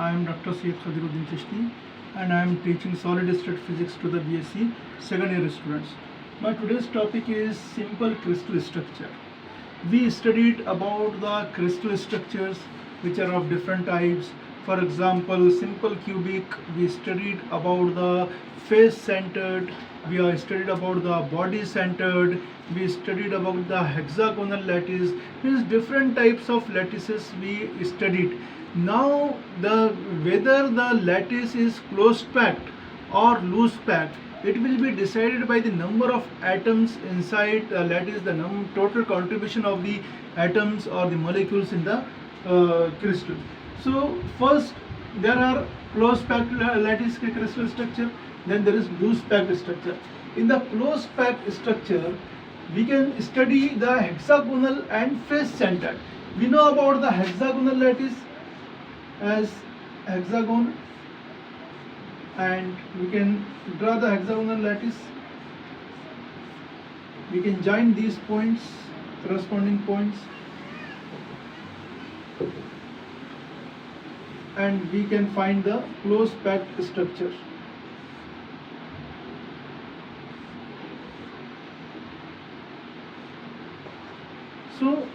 I am Dr. Syed Khadiruddin Chishti and I am teaching solid state physics to the BSc second year students. My today's topic is simple crystal structure. We studied about the crystal structures which are of different types. For example, simple cubic, we studied about the face centered, we have studied about the body centered, we studied about the hexagonal lattice. Means different types of lattices we studied. Now whether the lattice is closed packed or loose packed, it will be decided by the number of atoms inside the lattice, the total contribution of the atoms or the molecules in the crystal. So first there are closed packed lattice crystal structure, then there is loose packed structure. In the closed packed structure, we can study the hexagonal and face centered. We know about the hexagonal lattice as hexagon, and we can draw the hexagonal lattice. We can join these points, corresponding points, and we can find the closed packed structure. So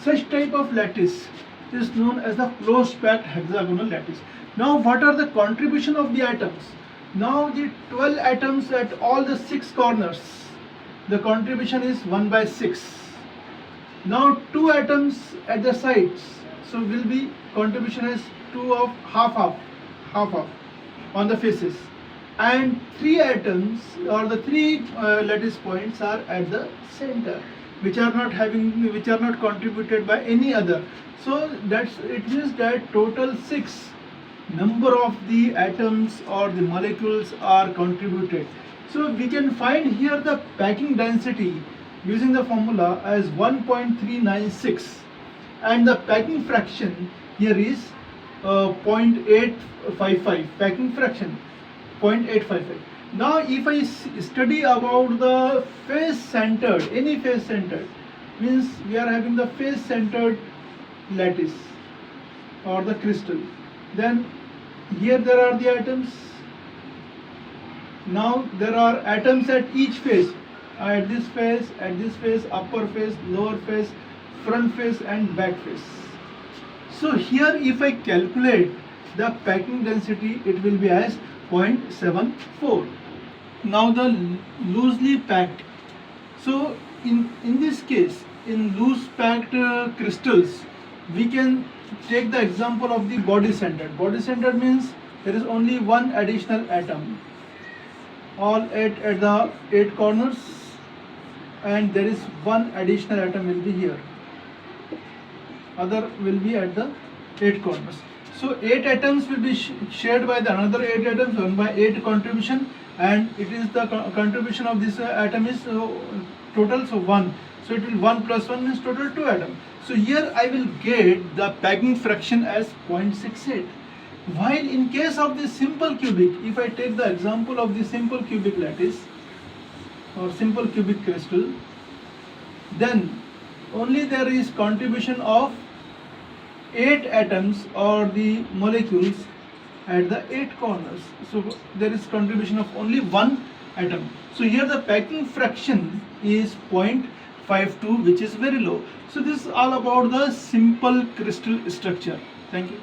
such type of lattice is known as the closed packed hexagonal lattice. Now what are the contribution of the atoms? Now the 12 atoms at all the 6 corners, the contribution is 1/6. Now 2 atoms at the sides, so will be contribution is 2 of half on the faces, and 3 atoms or the 3 lattice points are at the center, which are not contributed by any other. So it means that total 6 number of the atoms or the molecules are contributed. So we can find here the packing density using the formula as 1.396, and the packing fraction here is 0.855, packing fraction 0.855. Now if I study about the face centered, any face centered, means we are having the face centered lattice or the crystal, then here there are the atoms. Now there are atoms at each face, at this face, upper face, lower face, front face and back face. So here if I calculate the packing density, it will be as 0.74. Now the loosely packed. So in this case, in loose packed crystals, we can take the example of the body centered. Body centered means there is only one additional atom, all 8 at the 8 corners, and there is one additional atom will be here, other will be at the 8 corners. So 8 atoms will be shared by the another 8 atoms, 1/8 contribution, and it is the contribution of this atom is total, so 1. So it will 1 plus 1 means total 2 atoms. So here I will get the packing fraction as 0.68. While in case of the simple cubic, if I take the example of the simple cubic lattice or simple cubic crystal, then only there is contribution of 8 atoms or the molecules at the 8 corners. So there is contribution of only 1 atom. So here the packing fraction is 0.52, which is very low. So this is all about the simple crystal structure. Thank you.